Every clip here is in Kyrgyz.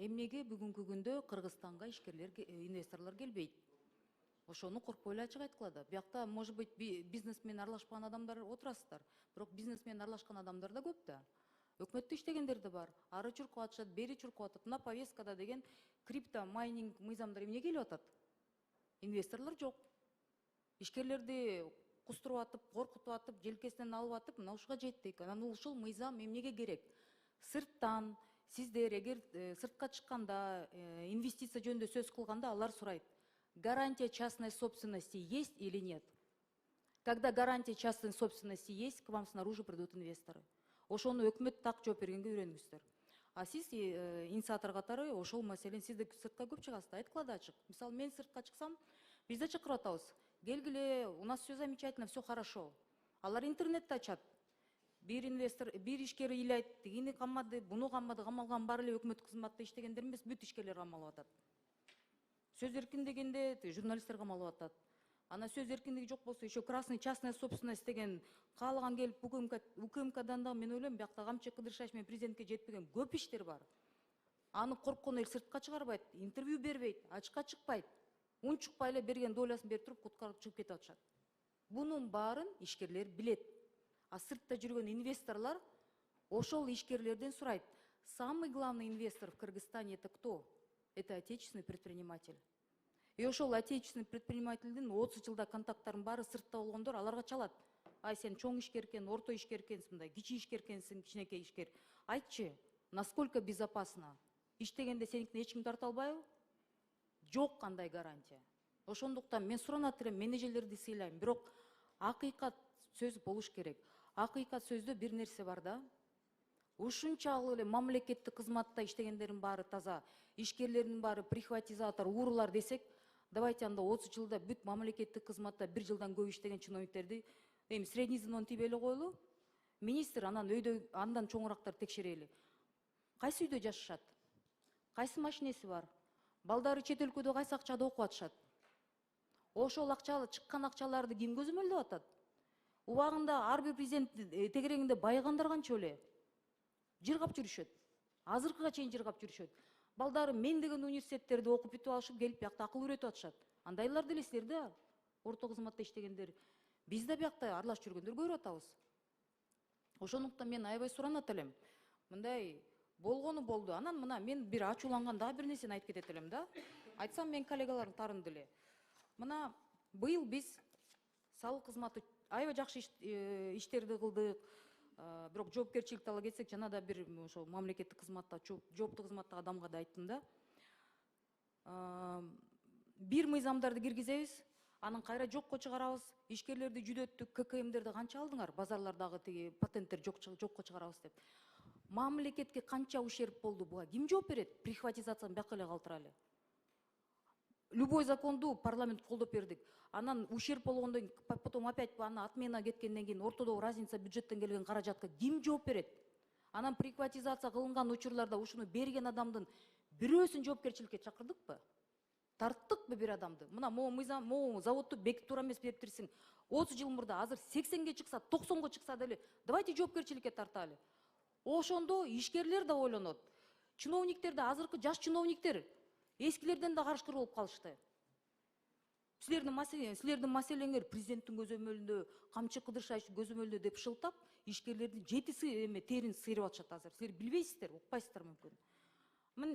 эмнеге бүгүнкү күндө Кыргызстанга инвесторлор келбейт? Ошону коркпой эле ачык айткыла да. Биякта, может быть, бизнесмен аралашпаган адамдар отурасыздар. Бирок бизнесмен аралашкан адамдар да көп да. Өкмөттө иштегендер да бар. Ары чуркап атышат, бери чуркап атат. Мына повесткада деген крипто майнинг мыйзамдар эмне келип атат? Инвесторлор жок. Ишкерлерди кустуруп атып, коркутуп атып, желкесинен алып атып, мына ушуга жеттик. Анан ушул мыйзам эмнеге керек? Сырттан сиздер эгер сыртка чыкканда, инвестиция жөнүндө сөз кылганда алар сурайт: гарантия частной собственности есть или нет? Когда гарантия частной собственности есть, к вам снаружи придут инвесторы. Ошону өкмөт так жооп бергенге үйрөнүңүздөр. А сиз инициатор катары ошол маселени сиз да сыртка көп чыгасыздар, айткыла да ачык. Мисалы, мен сыртка чыксам, биз да чакырып атабыз. Келгиле, у нас все замечательно, все хорошо. Алар интернетте ачат. Бир инвестор, бир ишкер ыйлайт, тигини камады, буну камады, камалган баары эле өкмөт кызматта иштегендер эмес, бүт ишкерлер камалып атат. Сөз эркиндегенде журналисттер камалып атат. Ана сөз эркиндиги жок болсо, еще красный частная собственность деген каалаган келип УКМКдан да мен ойлойм, биякта камчы кыдыршаш менен президентке жетпеген көп иштер бар. Аны корккон эл сыртка чыгарбайт, интервью бербейт, ачыкка чыкпайт. Унчукпай эле берген долясын берип туруп куткарып чыгып кетип атышат. Бунун баарын ишкерлер билет. А сыртта жүргөн инвесторлор ошол ишкерлерден сурайт: самый главный инвестор в Кыргызстане это кто? Это отечественный предприниматель. И ошол отечественный предпринимательдин 30 жылда контакттарын баары сыртта болгондор аларга чалат: ай, сен чоң ишкер экен, орто ишкер экенсиң, мындай кичи ишкер экенсиң, кичинекей ишкер. Айтчы, насколько безопасно? Иштегенде сеникин эч ким тарта албайбы? Жок кандай гарантия. Ошондуктан мен суранат элем, менеджерлерди сыйлайм, бирок акыйкат сөз болуш керек. Акыйкат сөздө бир нерсе бар да. Ушунчалык эле мамлекеттик кызматта иштегендердин баары таза, ишкерлердин баары прихватизатор, уурулар десек, давайте анда 30 жылда бүт мамлекеттик кызматта 1 жылдан көп иштеген чиновниктерди эми средний звенон тийбей эле коелу. Министр анан өйдө андан чоңураактар текшерели. Кайсы үйдө жашашат? Кайсы машинеси бар? Балдары чет өлкөдө кайсы акчада окуп атышат? Ошол акчалы чыккан акчаларды ким көзөмөлдөп атат? Убагында ар бир президент тегерегинде байыгандар канча эле? Жыргап жүрүшөт. Азыркыга чейин жыргап жүрүшөт. Балдары мен деген университеттерди окуп бүтүп алышып келип биякта акыл үйрөтүп атышат. Андайлар делесиздер да, орто кызматта иштегендер. Биз да биякта аралашып жүргөндөр көрүп атабыз. Ошондуктан мен аябай суранат элем. Мындай болгону болду. Анан мына мен бир ачууланган дагы бир нерсени айтып кетет элем да. Айтсам мен коллегаларым тарынды эле. Мына быйыл биз салык кызматы аябай жакшы иштерди кылдык. Бирок жоопкерчиликти ала кетсек, жана да бир ошол мамлекеттик кызматта, жооптуу кызматтагы адамга да айттым да. Бир мыйзамдарды киргизебиз, анан кайра жокко чыгарабыз, ишкерлерди жүдөттүк, ККМдерди канча алдыңар, базарлардагы тиги патенттер жокко чыгарабыз деп. Мамлекетке канча ущерб болду, буга ким жооп берет? Прихватизацияны бияка эле калтыралы. Любой законду парламент колдоп бердик. Анан ущерб болгондон потом опять аны отмена кеткенден кийин ортодогу разница бюджеттен келген каражатка ким жооп берет? Анан прихватизация кылынган учурларда ушуну берген адамдын бирөөсүн жоопкерчиликке чакырдыкпы? Тарттыкпы бир адамды? Мына могу заводду бекип туура эмес бериптирсиң. 30 жыл мурда азыр 80ге чыкса, 90го чыкса деле давайте жоопкерчиликке тарталы. Ошондо ишкерлер да ойлонот. Чиновниктер да, азыркы жаш чиновниктер эскилерден да карышкыр болуп калышты. Силердин маселеңер президенттин көзөмөлүндө, камчы кыдыршаш көзөмөлүндө деп шылтап, ишкерлердин жетиси терин сыйрып атышат азыр. Силер билбейсиздер, укпайсыздар мүмкүн.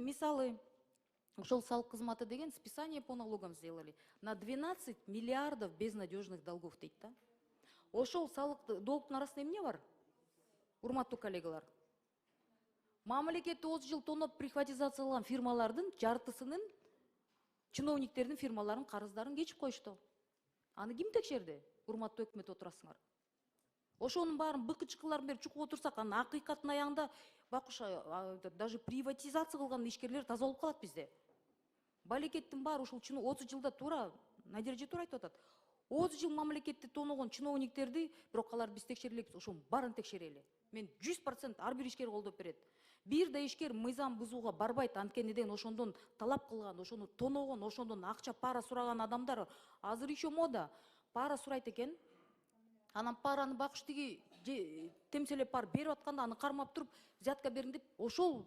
Мисалы, ошол салык кызматы деген списание по налогам сделали. На 12 миллиардов безнадежных долгов дейт да. Ошол салык долгтун арасында эмне бар? Урматтуу коллегалар. Мамлекетти 30 жыл тоноп прихватизацияланган фирмалардын жартысынын чиновниктердин фирмаларын карыздарын кечип коюшту. Аны ким текшерди? Урматтуу өкмөт отурасыңар. Ошонун баарын быкычкыларын берип чукуп отурсак, анын акыйкаттын аягында бакуша даже приватизация кылган ишкерлер таза болуп калат бизде. Балекеттин баары ушул 30 жылда туура, Надежда туура айтып атат. 30 жыл мамлекетти тоногон чиновниктерди, бирок алар биз текшерелик, ошонун баарын текшерели. Мен 100% ар бир ишкер колдоп берет. Бир да ишкер мыйзам бузууга барбайт, анткени ошондон талап кылган, ошону тоногон, ошондон акча пара сураган адамдар азыр еще мода. Пара сурайт экен. Анан параны бакыш тиги темселеп барып берип атканда аны кармап туруп, взятка бердим деп, ошол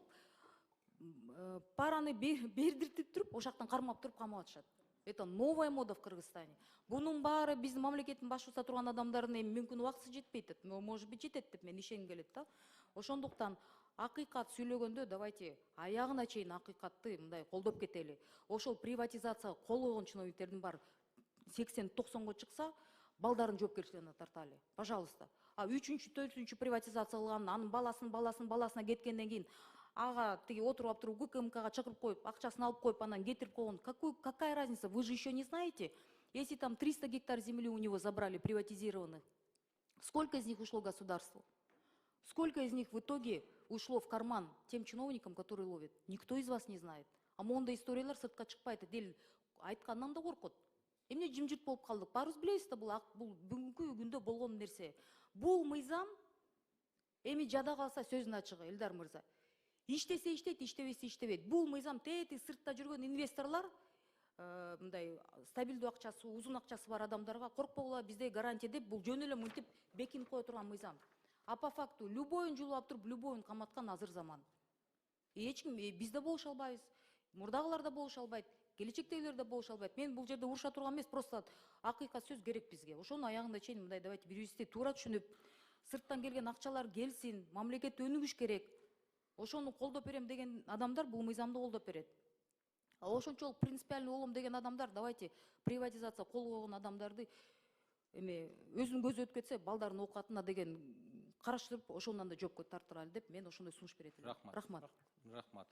параны бердиртип туруп ошол жактан кармап туруп камап атышат. Это новая мода в Кыргызстане. Бунун баары биздин мамлекеттин башчысы турган адамдардын эми мүмкүн убактысы жетпейт, может быть жетет деп мен ишенгим келет да. Ошондуктан акыйкат сүйлөгөндө давайте аягына чейин акыйкатты мындай колдоп кетели. Ошол приватизация кол койгон чиновниктердин баары 80-90го чыкса, балдарын жоопкерчилигине тарталы. Пожалуйста. А 3-4-чү приватизация кылган, анын баласына кеткенден кийин ага тиги отуруп алып туруп ГКМКга чакырып коюп, акчасын алып коюп, анан кетирип койгон. Какая разница? Вы же еще не знаете, если там 300 гектар земли у него забрали, приватизированных, сколько из них ушло государству? Сколько из них в итоге ушло в карман тем чиновникам, которые ловят? Никто из вас не знает. А монда историялар сыртка чыкпайт, эл айткандан да коркот. Эмне жымжырт болуп калдык? Баарыбыз билебиз да, бул бүгүнкү күндө болгон нерсе. Бул мыйзам эми жада калса сөзүнүн ачыгы, Элдар мырза. Иштесе иштейт, иштебесе иштебейт. Бул мыйзам тети сыртта жүргөн инвесторлар, мындай стабилдүү акчасы, узун акчасы бар адамдарга коркпогула, бизде гарантия деп бул жөн эле мынтип бекинип кое турган мыйзам. А по факту любойун жулуп алып туруп, любойун каматкан азыр заман. Эч ким биз да болуша албайбыз, мурдагылар да болуша албайт, келечектегилер да болуша албайт. Мен бул жерде уруша турган эмес, просто акыйкат сөз керек бизге. Ошону аягында чейин мындай давайте юристтер туура түшүнүп, сырттан келген акчалар келсин, мамлекет өнүгүш керек. Ошону колдоп берем деген адамдар бул мыйзамды колдоп берет. А ошончолук принципиальный болом деген адамдар, давайте приватизация кол койгон адамдарды эме өзүнүн көзү өтүп кетсе, балдардын оокатына деген караштырып, ошондон да жоопко тартырайлы деп мен ошондой сунуш берет элем. Рахмат. Рахмат. Рахмат.